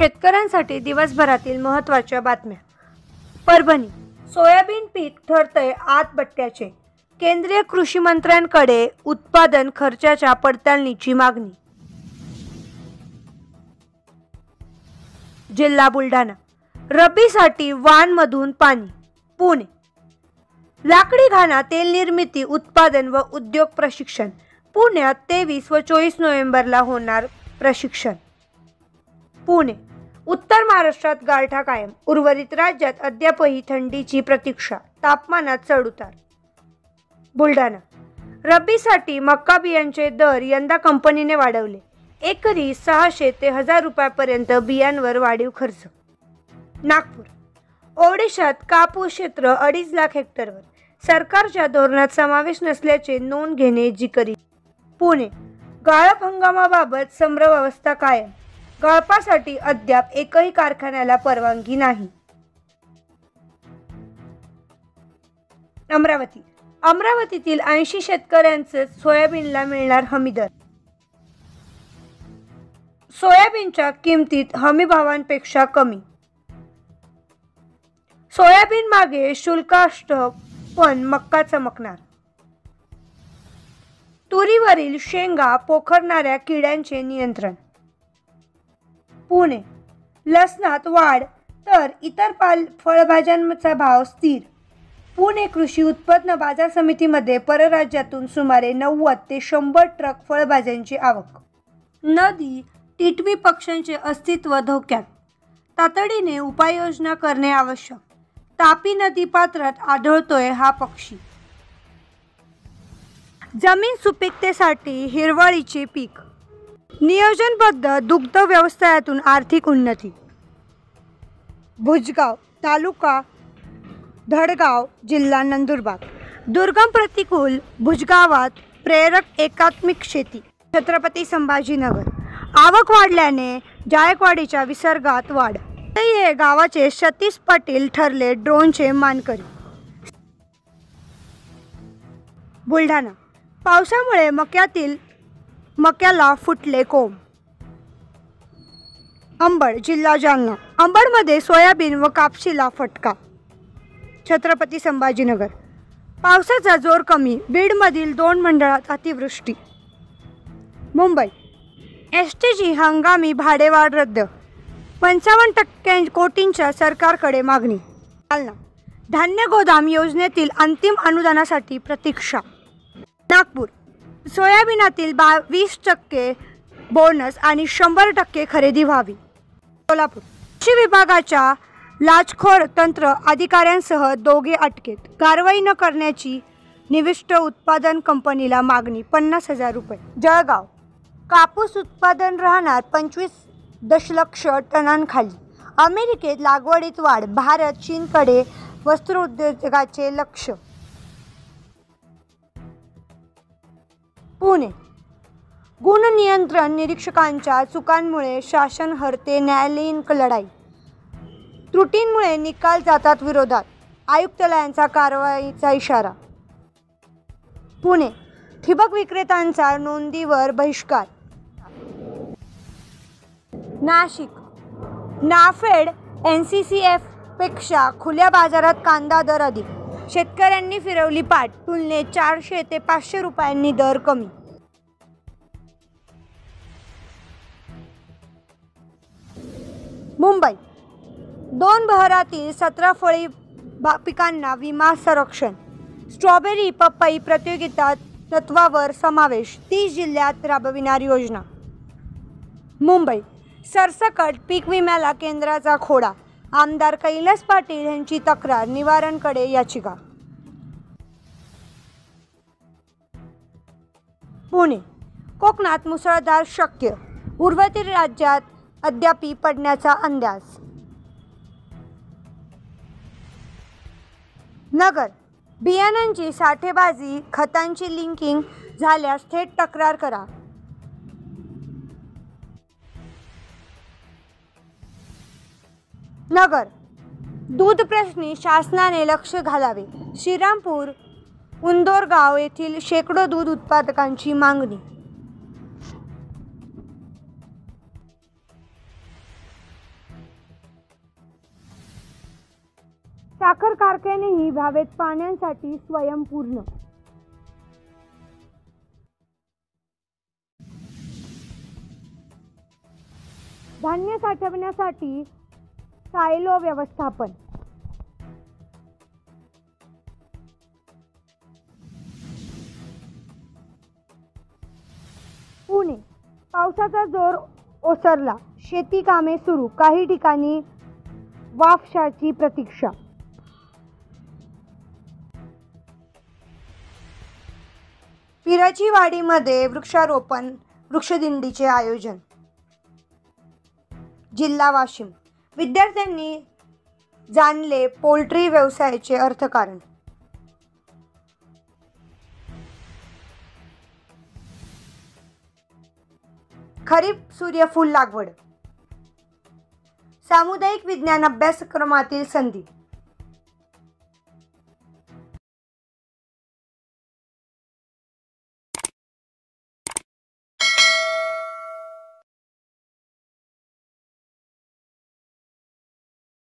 शेतकऱ्यांसाठी दिवसभरातील महत्त्वाच्या बातम्या. परभणी. सोयाबीन पीक ठरतंय आतबट्ट्याचे. केंद्रीय कृषी मंत्र्यांकडे उत्पादन खर्चाच्या पडताळणीची मागणी. जिल्हा बुलढाणा. रब्बीसाठी वाणमधून पाणी. पुणे. लाकडी घाणा तेल निर्मिती उत्पादन व उद्योग प्रशिक्षण. पुण्यात 23 व 24 नोव्हेंबरला होणार प्रशिक्षण. पुणे. उत्तर महाराष्ट्रात गारठा कायम. उर्वरित राज्यात अद्यापही थंडीची प्रतीक्षा. तापमानात चढउतार. बुलढाणा. रब्बीसाठी मक्का बियांचे दर यंदा कंपनीने वाढवले. एकरी 600 ते 1000 रुपयापर्यंत बियांवर वाढीव खर्च. नागपूर. ओडिशात कापूस क्षेत्र 2.5 लाख हेक्टरवर. सरकारच्या धोरणात समावेश नसल्याचे नोंद घेणे जिकरी. पुणे. गाळप हंगामाबाबत संभ्रमावस्था कायम. गाळपासाठी अद्याप एकही कारखान्याला परवानगी नाही. अमरावती. अमरावतीतील 80 शेतकऱ्यांचे सोयाबीनला मिळणार हमीदर. सोयाबीनच्या किमतीत हमीभावांपेक्षा कमी. सोयाबीन मागे शुल्क असतं पण मक्का चमकणार. तुरीवरील शेंगा पोखरणाऱ्या किड्यांचे नियंत्रण. पुणे. लसणात वाढ तर इतर फळभाज्यांचा भाव स्थिर. पुणे कृषी उत्पन्न बाजार समितीमध्ये परराज्यातून सुमारे 90 ते 100 ट्रक फळभाज्यांची आवक. नदी टिटवी पक्ष्यांचे अस्तित्व धोक्यात. तातडीने उपाययोजना करणे आवश्यक. तापी नदी पात्रात आढळतोय हा पक्षी. जमीन सुपीकतेसाठी हिरवळीचे पीक. नियोजनबद्ध दुग्ध व्यवसायातून आर्थिक उन्नती. भुजगाव तालुका धडगाव जिल्हा नंदुरबार. दुर्गम प्रतिकूल भुजगावात प्रेरक एकात्मिक शेती. छत्रपती संभाजीनगर. आवक वाढल्याने जायकवाडीच्या विसर्गात वाढ. हे गावाचे सतीश पाटील ठरले ड्रोनचे मानकरी. बुलढाणा. पावसामुळे मक्याला फुटले कोंब. अंबड जिल्हा जालना. अंबडमध्ये सोयाबीन व कापशीला फटका. छत्रपती संभाजीनगर. पावसाचा जोर कमी. बीडमधील 2 मंडळात अतिवृष्टी. मुंबई. एसटीची हंगामी भाडेवाढ रद्द. 55 कोटींच्या सरकारकडे मागणी. जालना. धान्य गोदाम योजनेतील अंतिम अनुदानासाठी प्रतीक्षा. नागपूर. सोयाबीनातील 22% बोनस आणि 100% खरेदी व्हावी. सोलापूर. कृषी विभागाच्या लाचखोर तंत्र अधिकाऱ्यांसह 2 अटकेत. कारवाई न करण्याची निविष्ट उत्पादन कंपनीला मागणी 50,000 रुपये. जळगाव. कापूस उत्पादन राहणार 25 दशलक्ष टनांखाली. अमेरिकेत लागवडीत वाढ. भारत चीनकडे वस्त्रोद्योगाचे लक्ष. पुणे. गुणनियंत्रण निरीक्षकांच्या चुकांमुळे शासन हरते न्यायालयीन लढाई. त्रुटींमुळे निकाल जातात विरोधात. आयुक्तालयाचा कारवाईचा इशारा. पुणे. ठिबक विक्रेत्यांचा नोंदीवर बहिष्कार. नाशिक. नाफेड NCCF पेक्षा खुल्या बाजारात कांदा दर अधिक. शेतकऱ्यांनी फिरवली पाठ. तुलनेत 400 ते 500 रुपयांनी दर कमी. मुंबई. 2 बहरातील 17 फळी पिकांना विमा संरक्षण. स्ट्रॉबेरी पपई प्रतियोगिता तत्वावर समावेश. 30 जिल्ह्यात राबविणार योजना. मुंबई. सरसकट पीक विम्याला केंद्राचा खोडा. आमदार कैलास पाटील यांची तक्रार. निवारणकडे याचिका. पुणे. कोकणात मुसळधार शक्य. उर्वरित राज्यात अद्याप पडण्याचा अंदाज. नगर. बियाणांची साठेबाजी खतांची लिंकिंग झाल्यास थेट तक्रार करा. नगर. दूध प्रश्नी शासनाने लक्ष घालावे. श्रीरामपूर उंदोरगाव येथील शेकडो दूध उत्पादकांची मागणी. साखर कारखानेही व्हावेत पाण्यासाठी स्वयंपूर्ण. धान्य साठवण्यासाठी सायलो व्यवस्थापन. पुणे, पावसाचा जोर ओसरला, शेती कामे सुरू, काही ठिकाणी वाफशाची प्रतीक्षा. पिराचीवाडीमध्ये वृक्षारोपण वृक्षदिंडीचे आयोजन. जिल्हा वाशीम, विद्यार्थ्यांनी जाणले पोल्ट्री व्यवसायाचे अर्थकारण. खरीप सूर्यफूल लागवड. सामुदायिक विज्ञान अभ्यासक्रमातील संधी.